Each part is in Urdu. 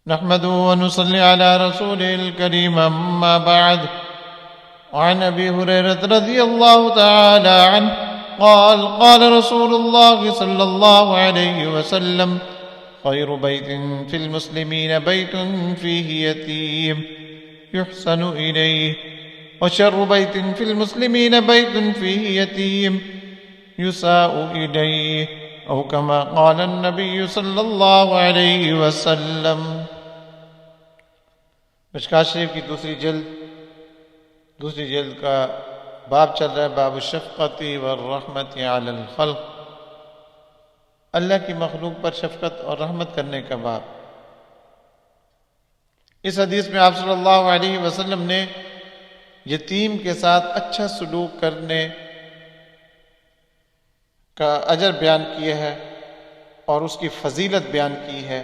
نحمده ونصلي على رسوله الكريم أما بعد. وعن أبي هريرة رضي الله تعالى عنه قال قال رسول الله صلى الله عليه وسلم: خير بيت في المسلمين بيت فيه يتيم يحسن إليه، وشر بيت في المسلمين بيت فيه يتيم يساء إليه، أو كما قال النبي صلی اللہ علیہ وسلم. مشکوٰۃ شریف کی دوسری جلد کا باب چل رہا ہے، باب الشفقۃ والرحمۃ علی الخلق، اللہ کی مخلوق پر شفقت اور رحمت کرنے کا باب. اس حدیث میں آپ صلی اللہ علیہ وسلم نے یتیم کے ساتھ اچھا سلوک کرنے کا اجر بیان کیا ہے اور اس کی فضیلت بیان کی ہے.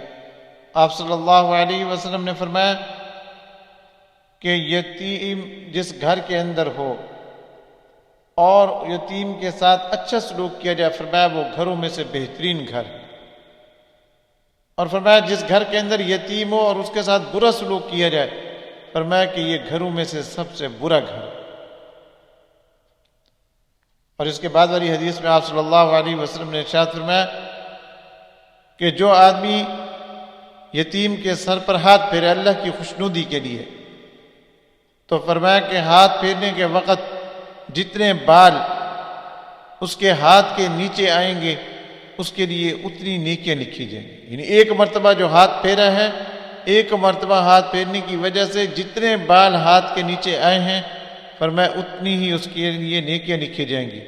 آپ صلی اللہ علیہ وسلم نے فرمایا کہ یتیم جس گھر کے اندر ہو اور یتیم کے ساتھ اچھا سلوک کیا جائے، فرمایا وہ گھروں میں سے بہترین گھر. اور فرمایا جس گھر کے اندر یتیم ہو اور اس کے ساتھ برا سلوک کیا جائے، فرمایا کہ یہ گھروں میں سے سب سے برا گھر. اور اس کے بعد والی حدیث میں آپ صلی اللہ علیہ وسلم نے ارشاد فرمایا کہ جو آدمی یتیم کے سر پر ہاتھ پھیرے اللہ کی خوشنودی کے لیے، تو فرمایا کہ ہاتھ پھیرنے کے وقت جتنے بال اس کے ہاتھ کے نیچے آئیں گے اس کے لیے اتنی نیکیاں لکھی جائیں گی. یعنی ایک مرتبہ جو ہاتھ پھیرا ہے، ایک مرتبہ ہاتھ پھیرنے کی وجہ سے جتنے بال ہاتھ کے نیچے آئے ہیں، فرمایا اتنی ہی اس کے لیے نیکیاں لکھی جائیں گی.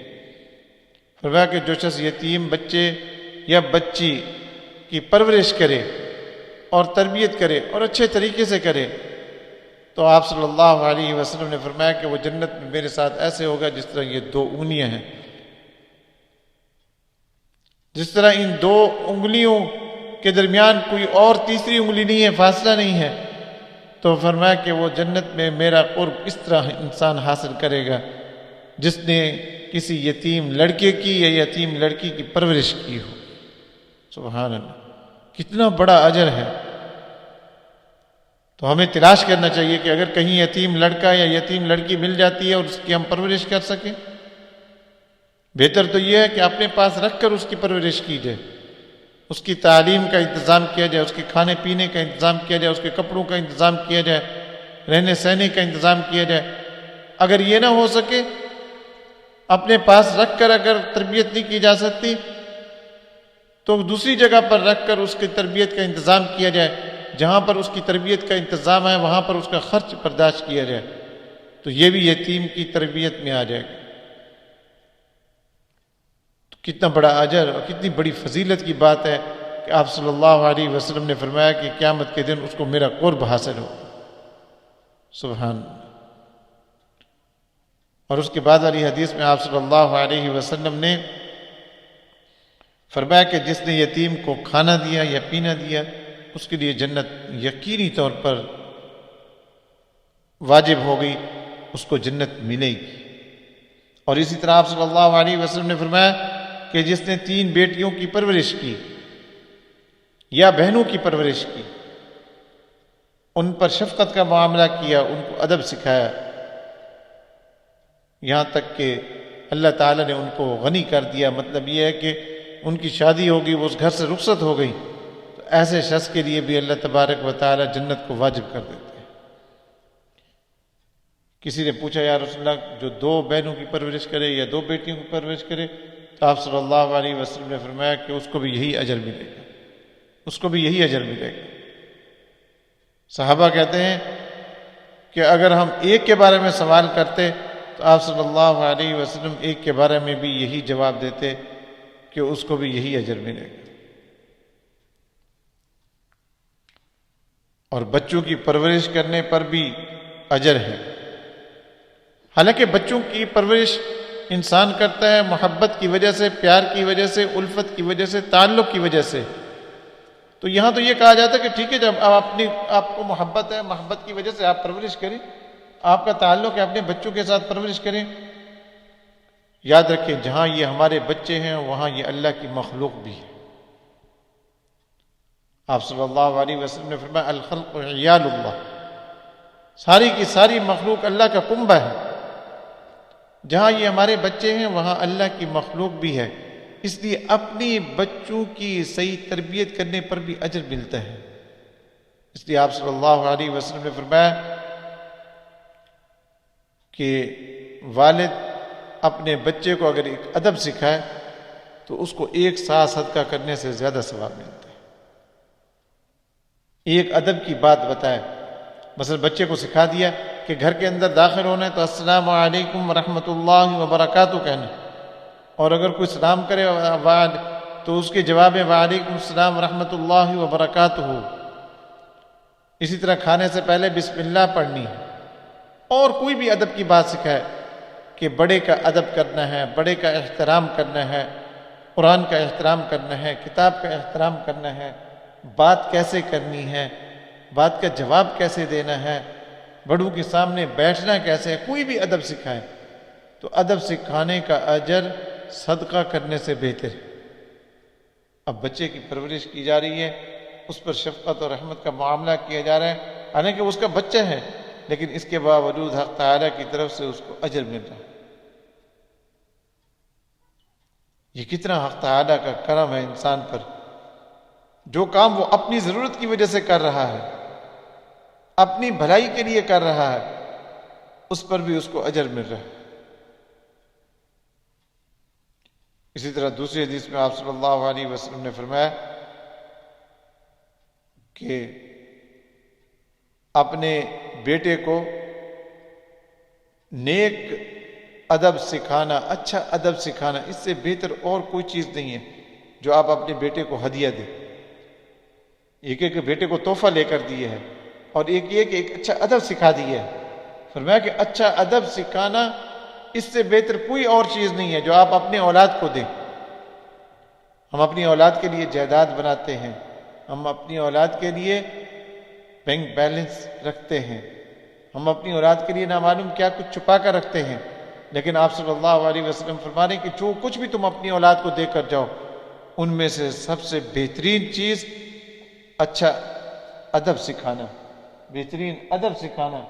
فرمایا کہ جو شخص یتیم بچے یا بچی کی پرورش کرے اور تربیت کرے اور اچھے طریقے سے کرے، تو آپ صلی اللہ علیہ وسلم نے فرمایا کہ وہ جنت میں میرے ساتھ ایسے ہوگا جس طرح یہ دو انگلیاں ہیں، جس طرح ان دو انگلیوں کے درمیان کوئی اور تیسری انگلی نہیں ہے، فاصلہ نہیں ہے. تو فرمایا کہ وہ جنت میں میرا قرب اس طرح انسان حاصل کرے گا جس نے کسی یتیم لڑکے کی یا یتیم لڑکی کی پرورش کی ہو. سبحان اللہ، کتنا بڑا اجر ہے. تو ہمیں تلاش کرنا چاہیے کہ اگر کہیں یتیم لڑکا یا یتیم لڑکی مل جاتی ہے اور اس کی ہم پرورش کر سکیں، بہتر تو یہ ہے کہ اپنے پاس رکھ کر اس کی پرورش کی جائے، اس کی تعلیم کا انتظام کیا جائے، اس کے کھانے پینے کا انتظام کیا جائے، اس کے کپڑوں کا انتظام کیا جائے، رہنے سہنے کا انتظام کیا جائے. اگر یہ نہ ہو سکے، اپنے پاس رکھ کر اگر تربیت نہیں کی جا سکتی تو دوسری جگہ پر رکھ کر اس کی تربیت کا انتظام کیا جائے. جہاں پر اس کی تربیت کا انتظام ہے وہاں پر اس کا خرچ برداشت کیا جائے، تو یہ بھی یتیم کی تربیت میں آ جائے گا. تو کتنا بڑا اجر اور کتنی بڑی فضیلت کی بات ہے کہ آپ صلی اللہ علیہ وسلم نے فرمایا کہ قیامت کے دن اس کو میرا قرب حاصل ہو. سبحان اللہ. اور اس کے بعد والی حدیث میں آپ صلی اللہ علیہ وسلم نے فرمایا کہ جس نے یتیم کو کھانا دیا یا پینا دیا، اس کے لیے جنت یقینی طور پر واجب ہو گئی، اس کو جنت ملے گی. اور اسی طرح آپ صلی اللہ علیہ وسلم نے فرمایا کہ جس نے 3 بیٹیوں کی پرورش کی یا بہنوں کی پرورش کی، ان پر شفقت کا معاملہ کیا، ان کو ادب سکھایا، یہاں تک کہ اللہ تعالیٰ نے ان کو غنی کر دیا. مطلب یہ ہے کہ ان کی شادی ہوگی، وہ اس گھر سے رخصت ہو گئی، تو ایسے شخص کے لیے بھی اللہ تبارک و تعالیٰ جنت کو واجب کر دیتے ہیں. کسی نے پوچھا یا رسول اللہ، جو 2 بہنوں کی پرورش کرے یا 2 بیٹیوں کی پرورش کرے، تو آپ صلی اللہ علیہ وسلم نے فرمایا کہ اس کو بھی یہی اجر ملے گا، اس کو بھی یہی اجر ملے گا. صحابہ کہتے ہیں کہ اگر ہم ایک کے بارے میں سوال کرتے تو آپ صلی اللہ علیہ وسلم ایک کے بارے میں بھی یہی جواب دیتے کہ اس کو بھی یہی اجر ملے گا. اور بچوں کی پرورش کرنے پر بھی اجر ہے. حالانکہ بچوں کی پرورش انسان کرتا ہے محبت کی وجہ سے، پیار کی وجہ سے، الفت کی وجہ سے، تعلق کی وجہ سے. تو یہاں تو یہ کہا جاتا ہے کہ ٹھیک ہے، جب آپ کو محبت ہے، محبت کی وجہ سے آپ پرورش کریں، آپ کا تعلق ہے اپنے بچوں کے ساتھ پرورش کریں. یاد رکھیں جہاں یہ ہمارے بچے ہیں وہاں یہ اللہ کی مخلوق بھی ہے. آپ صلی اللہ علیہ وسلم نے فرمایا الخلق عیال اللہ، ساری کی ساری مخلوق اللہ کا کنبہ ہے، جہاں یہ ہمارے بچے ہیں وہاں اللہ کی مخلوق بھی ہے، اس لیے اپنی بچوں کی صحیح تربیت کرنے پر بھی اجر ملتا ہے۔ اس لیے آپ صلی اللہ علیہ وسلم نے فرمایا کہ والد اپنے بچے کو اگر ایک ادب سکھائے تو اس کو ایک سا صدقہ کرنے سے زیادہ ثواب ملتا ہے۔ ایک ادب کی بات بتائے، مثلا بچے کو سکھا دیا کہ گھر کے اندر داخل ہونا ہے تو السلام علیکم ورحمۃ اللہ وبرکاتہ کہنا، اور اگر کوئی سلام کرے تو اس کے جواب میں وعلیکم السلام ورحمۃ اللہ وبرکاتہ ہو۔ اسی طرح کھانے سے پہلے بسم اللہ پڑھنی ہے، اور کوئی بھی ادب کی بات سکھائے کہ بڑے کا ادب کرنا ہے، بڑے کا احترام کرنا ہے، قرآن کا احترام کرنا ہے، کتاب کا احترام کرنا ہے، بات کیسے کرنی ہے، بات کا جواب کیسے دینا ہے، بڑوں کے سامنے بیٹھنا کیسے ہے، کوئی بھی ادب سکھائے تو ادب سکھانے کا اجر صدقہ کرنے سے بہتر ہے۔ اب بچے کی پرورش کی جا رہی ہے، اس پر شفقت اور رحمت کا معاملہ کیا جا رہا ہے، حالانکہ اس کا بچہ ہے، لیکن اس کے باوجود حق تعالیٰ کی طرف سے اس کو اجر مل رہا ہے۔ یہ کتنا حق تعالیٰ کا کرم ہے انسان پر، جو کام وہ اپنی ضرورت کی وجہ سے کر رہا ہے، اپنی بھلائی کے لیے کر رہا ہے، اس پر بھی اس کو اجر مل رہا ہے۔ اسی طرح دوسری حدیث میں آپ صلی اللہ علیہ وسلم نے فرمایا کہ اپنے بیٹے کو نیک ادب سکھانا، اچھا ادب سکھانا، اس سے بہتر اور کوئی چیز نہیں ہے جو آپ اپنے بیٹے کو ہدیہ دیں۔ ایک ایک بیٹے کو تحفہ لے کر دیے ہے، اور ایک یہ کہ ایک اچھا ادب سکھا دیے ہے۔ فرمایا کہ اچھا ادب سکھانا اس سے بہتر کوئی اور چیز نہیں ہے جو آپ اپنے اولاد کو دیں۔ ہم اپنی اولاد کے لیے جائیداد بناتے ہیں، ہم اپنی اولاد کے لیے بینک بیلنس رکھتے ہیں، ہم اپنی اولاد کے لیے نامعلوم کیا کچھ چھپا کر رکھتے ہیں، لیکن آپ صلی اللہ علیہ وسلم فرما رہے ہیں کہ جو کچھ بھی تم اپنی اولاد کو دے کر جاؤ، ان میں سے سب سے بہترین چیز اچھا ادب سکھانا، بہترین ادب سکھانا،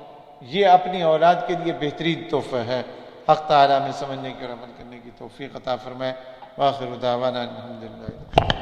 یہ اپنی اولاد کے لیے بہترین تحفہ ہے۔ حق تعالیٰ میں سمجھنے کی اور عمل کرنے کی توفیق عطا فرمائے۔ وآخر دعوانا الحمدللہ۔